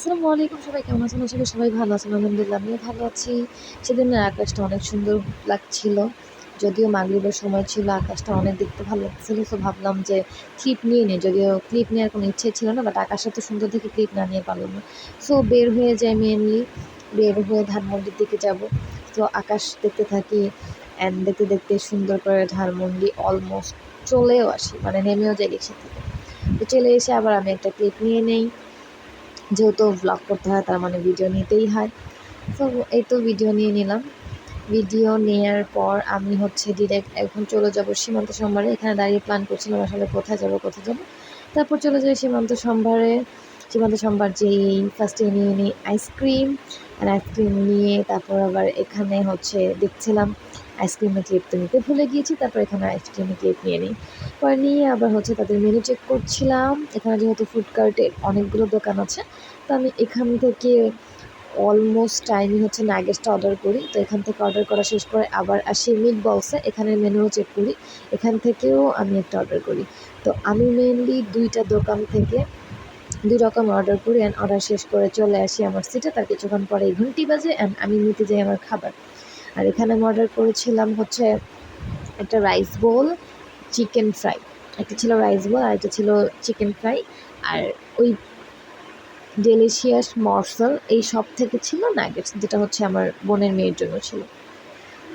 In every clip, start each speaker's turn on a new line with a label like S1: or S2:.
S1: আসসালামু আলাইকুম, সবাই কেমন আছেন? আশা করি সবাই ভালো আছেন। আলহামদুলিল্লাহ আমিও ভালো আছি। সেদিনের আকাশটা অনেক সুন্দর লাগছিল। যদিও মাগরিবের সময় ছিল, আকাশটা অনেক দেখতে ভালো লাগছিল। সো ভাবলাম যে ক্লিপ নিয়ে নিই। যদিও ক্লিপ নেওয়ার কোনো ইচ্ছে ছিল না, বাট আকাশটা তো সুন্দর দেখে ক্লিপ না নিয়ে পারলাম না। সো বের হয়ে যাই মেইনলি, বের হয়ে ধানমন্ডির দিকে যাব। তো আকাশ দেখতে থাকি অ্যান্ড দেখতে দেখতে সুন্দর করে ধানমন্ডি অলমোস্ট চলেও আসি, মানে নেমেও যাই রিক্সা থেকে। তো চলে এসে আবার আমি একটা ক্লিপ নিয়ে নেই। যেহেতু ভ্লগ করতে হয় তার মানে ভিডিও নিতেই হয়। তো এই তো ভিডিও নিয়ে নিলাম। ভিডিও নেওয়ার পর আমি ডিরেক্ট এখন চলে যাব সীমান্ত সম্ভারে। এখানে দাঁড়িয়ে প্ল্যান করছিলাম আসলে কোথায় যাব। তারপর চলে যাই সীমান্ত সম্ভারে। সীমান্ত সম্ভার যেই ফার্স্টে নিয়ে নিই আইসক্রিম। আর আইসক্রিম নিয়ে তারপর আবার এখানে দেখছিলাম আইসক্রিমের ক্লিপ তো নিতে ভুলে গিয়েছি। তারপর এখানে আইসক্রিমের ক্লিপ নিয়ে নিই। পরে নিয়ে আবার তাদের মেনু চেক করছিলাম। এখানে যেহেতু ফুড কার্টে অনেকগুলো দোকান আছে, তো আমি এখান থেকে অলমোস্ট টাইমই নাগেটসটা অর্ডার করি। তো এখান থেকে অর্ডার করা শেষ করে আবার আসি মিট বক্সে। এখানে মেনুও চেক করি, এখান থেকেও আমি একটা অর্ডার করি। তো আমি মেনলি 2টা দোকান থেকে 2 রকম অর্ডার করি অ্যান্ড অর্ডার শেষ করে চলে আসি আমার সিটে। তার কিছুক্ষণ পরে ঘন্টি বাজে অ্যান্ড আমি নিতে যাই আমার খাবার। আর এখানে আমি অর্ডার করেছিলাম একটা রাইস বোল, চিকেন ফ্রাই। একটা ছিল রাইস বোল আর একটা ছিল চিকেন ফ্রাই। আর ওই ডেলিশিয়াস মরসেল এই সব থেকে ছিল নাগেটস, যেটা আমার বোনের মেয়ের জন্য ছিল।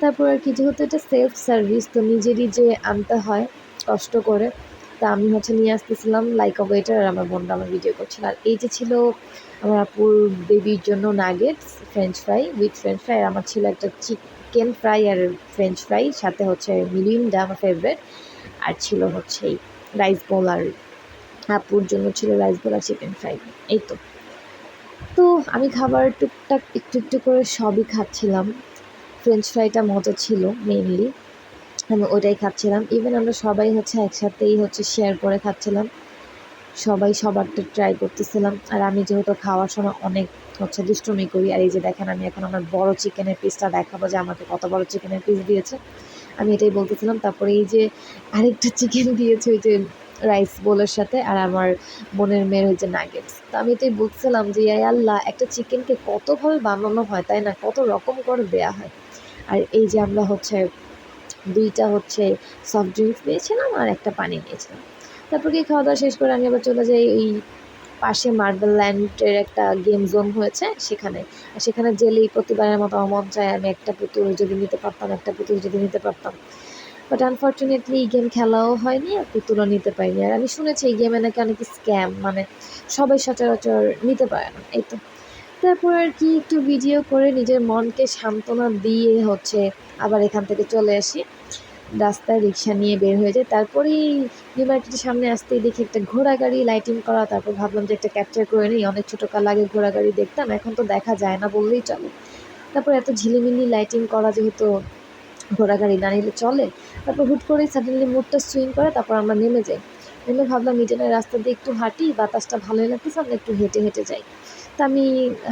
S1: তারপর আর কি, যেহেতু এটা সেলফ সার্ভিস তো নিজেরই যে আনতে হয় কষ্ট করে, তা আমি নিয়ে আসতেছিলাম লাইক আ ওয়েটার, আর আমার বোনটা আমার ভিডিও করছিল। আর এই যে ছিল আমার আপুর বেবির জন্য nuggets, french fry with french fry. আর আমার ছিল একটা চিকেন ফ্রাই আর ফ্রেঞ্চ ফ্রাই, সাথে মিরিন্ডা আমার ফেভারিট। আর ছিল এই রাইস বোল, আর আপুর জন্য ছিল রাইস বোল আর চিকেন ফ্রাই। এই তো। তো আমি খাবার টুকটাক একটু একটু করে সবই খাচ্ছিলাম। ফ্রেঞ্চ ফ্রাইটা মজা ছিল মেইনলি, আমি ওটাই খাচ্ছিলাম। ইভেন আমরা সবাই একসাথেই শেয়ার করে খাচ্ছিলাম। সবাই সবারটা ট্রাই করতেছিলাম। আর আমি যেহেতু খাওয়ার সময় অনেক দুষ্টুমি করি। আর এই যে দেখেন, আমি এখন আমার বড় চিকেনের পিসটা দেখাবো যে আমাকে কত বড় চিকেনের পিস দিয়েছে। আমি এটাই বলতেছিলাম। তারপরে এই যে আরেকটা চিকেন দিয়েছে ওই যে রাইস বোলের সাথে, আর আমার বোনের মেয়ের নাগেটস। তো আমি এটাই বলছিলাম যে ইয়া আল্লাহ, একটা চিকেনকে কতভাবে বানানো হয় তাই না, কত রকম করে দেয়া হয়। আর এই যে আমরা 2টা সফট ড্রিঙ্কস নিয়েছিলাম আর একটা পানি নিয়েছিলাম। তারপর কি খাওয়া দাওয়া শেষ করে আমি আবার চলে যাই এই পাশে মার্বেল ল্যান্ডের একটা গেম জোন হয়েছে সেখানে। আর সেখানে গেলেই প্রতিবারের মতো আমার মন চায় আমি একটা পুতুল যদি নিতে পারতাম। বাট আনফর্চুনেটলি এই গেম খেলাও হয়নি আর পুতুলও নিতে পারিনি। আর আমি শুনেছি এই গেমে নাকি অনেক স্ক্যাম, মানে সবাই সচরাচর নিতে পারে না। এই তো। তারপর আর কি একটু ভিডিও করে নিজের মনকে সান্ত্বনা দিয়ে আবার এখান থেকে চলে আসি। রাস্তায় রিক্সা নিয়ে বের হয়ে যায়। তারপরেই নিউ মার্কেটের সামনে আসতেই দেখি একটা ঘোড়া গাড়ি লাইটিং করা। তারপর ভাবলাম যে একটা ক্যাপচার করে নিই। অনেক ছোটোকাল আগে ঘোড়া গাড়ি দেখতাম, এখন তো দেখা যায় না বললেই চলে। তারপর এত ঝিলিমিলি লাইটিং করা, যেহেতু ঘোড়া গাড়ি না নিলে চলে। তারপর হুট করেই সাডেনলি মুডটা সুইং করে, তারপর আমরা নেমে যাই। নেমে ভাবলাম নিজের রাস্তা দিয়ে একটু হাঁটি, বাতাসটা ভালোই লাগতেছে, আমরা একটু হেঁটে হেঁটে যাই। তা আমি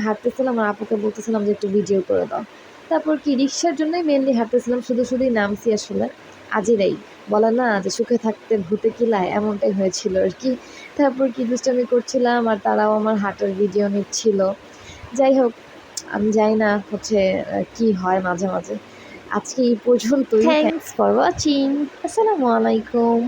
S1: হাঁটতেছিলাম আর আপুকে বলতেছিলাম যে একটু ভিডিও করে দাও। তারপর কি রিক্সার জন্যই মেনলি হাঁটতেছিলাম, শুধুই নামছি আসলে আজিরাই। বলে না যে সুখে থাকতে ভূতে কিলায়, এমনটাই হয়েছিল আর কি। তারপর কি দুষ্টামি করছিলাম আর তারাও আমার হাঁটার ভিডিও নিচ্ছিল। যাই হোক, আমি জানি না কি হয় মাঝে মাঝে। আজকে এই পর্যন্তই। Thanks for watching. আসসালামু আলাইকুম।